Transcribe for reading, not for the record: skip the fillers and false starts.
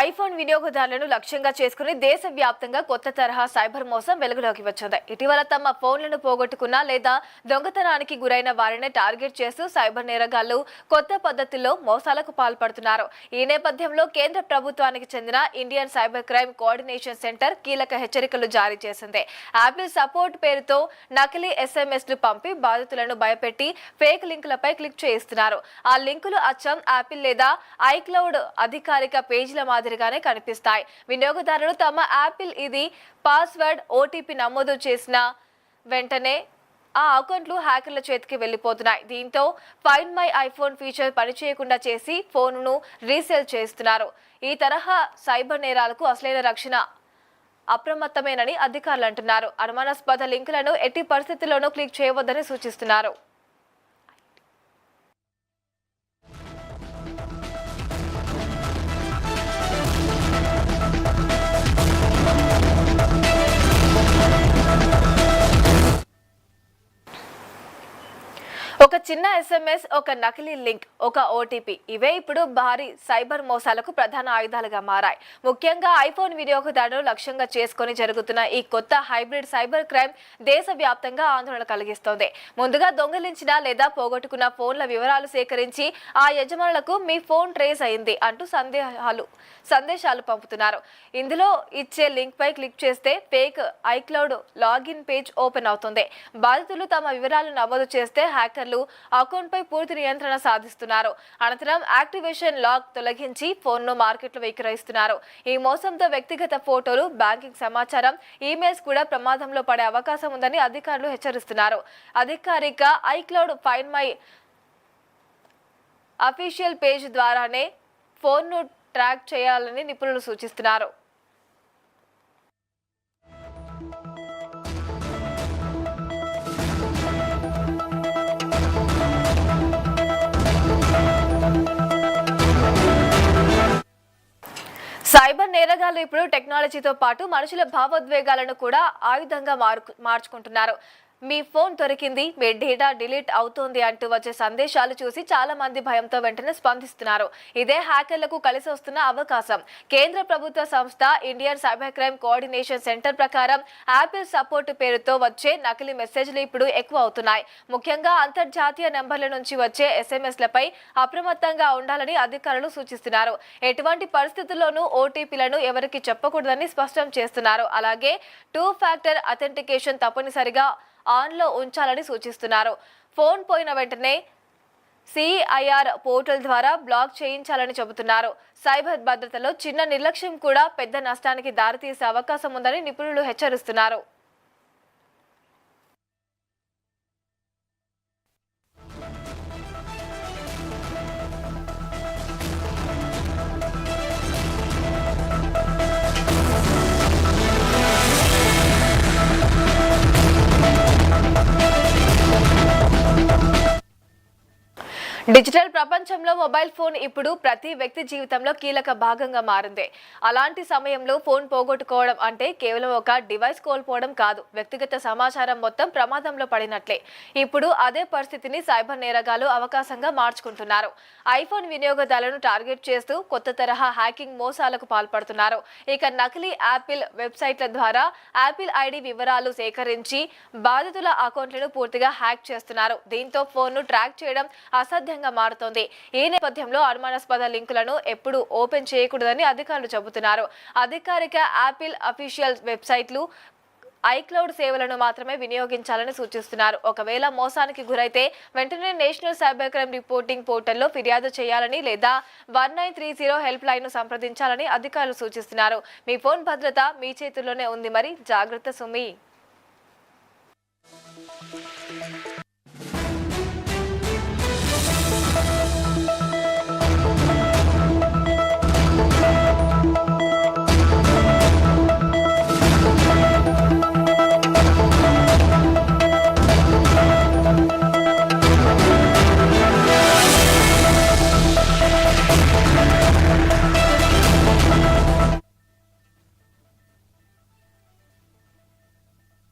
IPhone వినియోగదారులను లక్ష్యంగా చేసుకుని దేశవ్యాప్తంగా కొత్త తరహా సైబర్ మోసం వెలుగులోకి వచ్చింది. ఇటీవల తమ ఫోన్లను పోగొట్టుకున్న లేదా దొంగతనానికి గురైన వారిని టార్గెట్ చేస్తూ సైబర్ నేరగాళ్లు కొత్త పద్ధతుల్లో మోసాలకు పాల్పడుతున్నారు. ఈ నేపథ్యంలో కేంద్ర ప్రభుత్వానికి చెందిన Indian cyber crime coordination centre కీలక హెచ్చరికలు జారీ చేసింది. యాపిల్ సపోర్ట్ పేరుతో నకిలీ ఎస్ఎంఎస్లు పంపి బాధితులను భయపెట్టి ఫేక్ లింకులపై క్లిక్ చేయిస్తున్నారు. ఆ లింకులు అచ్చం యాపిల్ లేదా ఐక్లౌడ్ అధికారిక పేజీల మాదిరిగానే కనిపిస్తాయి. వినియోగదారులు తమ యాపిల్ ఇది పాస్వర్డ్ ఓటీపీ నమోదు చేసిన వెంటనే ఆ అకౌంట్లు హ్యాకర్ల చేతికి వెళ్లిపోతున్నాయి. దీంతో ఫైండ్ మై ఐఫోన్ ఫీచర్ పనిచేయకుండా చేసి ఫోన్ను రీసేల్ చేస్తున్నారు. ఈ తరహా సైబర్ నేరాలకు అసలైన రక్షణ అప్రమత్తమేనని అధికారులు అంటున్నారు. అనుమానాస్పద లింకులను ఎట్టి పరిస్థితుల్లోనూ క్లిక్ చేయవద్దని సూచిస్తున్నారు. ఒక చిన్న ఎస్ఎంఎస్, ఒక నకిలీ లింక్, ఒక ఓటీపీ ఇవే ఇప్పుడు భారీ సైబర్ మోసాలకు ప్రధాన ఆయుధాలుగా మారాయి. ముఖ్యంగా ఐఫోన్ వినియోగదారులను లక్ష్యంగా చేసుకుని జరుగుతున్న ఈ కొత్త హైబ్రిడ్ సైబర్ క్రైమ్ దేశవ్యాప్తంగా ఆందోళన కలిగిస్తోంది. ముందుగా దొంగిలించిన లేదా పోగొట్టుకున్న ఫోన్ల వివరాలు సేకరించి ఆ యజమానులకు మీ ఫోన్ ట్రేస్ అయింది అంటూ సందేశాలు పంపుతున్నారు. ఇందులో ఇచ్చే లింక్ పై క్లిక్ చేస్తే fake iCloud login page open అవుతుంది. బాధితులు తమ వివరాలు నమోదు చేస్తే హ్యాకర్లు అకౌంట్ పై పూర్తి నియంత్రణ సాధిస్తున్నారు. అనంతరం యాక్టివేషన్ లాక్ తొలగించి ఫోన్ను మార్కెట్లో విక్రయిస్తున్నారు. ఈ మోసంతో వ్యక్తిగత ఫోటోలు, బ్యాంకింగ్ సమాచారం, ఈమెయిల్స్ కూడా ప్రమాదంలో పడే అవకాశం ఉందని అధికారులు హెచ్చరిస్తున్నారు. అధికారిక iCloud find my official page ద్వారానే ఫోన్ను ట్రాక్ చేయాలని నిపుణులు సూచిస్తున్నారు. సైబర్ నేరగాళ్లు ఇప్పుడు టెక్నాలజీతో పాటు మనుషుల భావోద్వేగాలను కూడా ఆయుధంగా మార్చుకుంటున్నారు. మీ ఫోన్ దొరికింది, మీ డేటా డిలీట్ అవుతోంది అంటూ వచ్చే సందేశాలు చూసి చాలా మంది భయంతో వెంటనే స్పందిస్తున్నారు. ఇదే హ్యాకర్లకు కలిసి వస్తున్న అవకాశం. కేంద్ర ప్రభుత్వ సంస్థ Indian cyber crime coordination centre ప్రకారం యాపిల్ సపోర్ట్ పేరుతో వచ్చే నకిలీ మెసేజ్లు ఇప్పుడు ఎక్కువ అవుతున్నాయి. ముఖ్యంగా అంతర్జాతీయ నెంబర్ల నుంచి వచ్చే ఎస్ఎంఎస్లపై అప్రమత్తంగా ఉండాలని అధికారులు సూచిస్తున్నారు. ఎటువంటి పరిస్థితుల్లోనూ ఓటీపీలను ఎవరికి చెప్పకూడదని స్పష్టం చేస్తున్నారు. అలాగే 2 ఫ్యాక్టర్ అథెంటికేషన్ తప్పనిసరిగా ఆన్లో ఉంచాలని సూచిస్తున్నారు. ఫోన్ పోయిన వెంటనే సిఐఆర్ పోర్టల్ ద్వారా బ్లాక్ చేయించాలని చెబుతున్నారు. సైబర్ భద్రతలో చిన్న నిర్లక్ష్యం కూడా పెద్ద నష్టానికి దారితీసే అవకాశం ఉందని నిపుణులు హెచ్చరిస్తున్నారు. డిజిటల్ ప్రపంచంలో మొబైల్ ఫోన్ ఇప్పుడు ప్రతి వ్యక్తి జీవితంలో కీలక భాగంగా మారింది. అలాంటి సమయంలో ఫోన్ పోగొట్టుకోవడం అంటే కేవలం ఒక డివైస్ కోల్పోవడం కాదు, వ్యక్తిగత సమాచారం మొత్తం ప్రమాదంలో పడినట్లే. ఇప్పుడు అదే పరిస్థితిని సైబర్ నేరగాళ్లు అవకాశంగా మార్చుకుంటున్నారు. ఐఫోన్ వినియోగదారులను టార్గెట్ చేస్తూ కొత్త తరహా హ్యాకింగ్ మోసాలకు పాల్పడుతున్నారు. ఇక నకిలీ యాపిల్ వెబ్సైట్ల ద్వారా యాపిల్ ఐడి వివరాలు సేకరించి బాధితుల అకౌంట్లను పూర్తిగా హ్యాక్ చేస్తున్నారు. దీంతో ఫోన్ను ట్రాక్ చేయడం అసాధ్యం మారుతోంది. ఈ నేపథ్యంలో అనుమానాస్పద లింకులను ఎప్పుడు ఓపెన్ చేయకూడదని అధికారులు చెబుతున్నారు. అధికారిక యాపిల్ అఫీషియల్ వెబ్సైట్లు, ఐక్లౌడ్ సేవలను మాత్రమే వినియోగించాలని సూచిస్తున్నారు. ఒకవేళ మోసానికి గురైతే వెంటనే నేషనల్ సైబర్ క్రైమ్ రిపోర్టింగ్ పోర్టల్లో ఫిర్యాదు చేయాలని లేదా 1930 హెల్ప్ లైన్ ను సంప్రదించాలని అధికారులు సూచిస్తున్నారు. మీ ఫోన్ భద్రత మీ చేతుల్లోనే ఉంది, మరి జాగ్రత్త సుమి.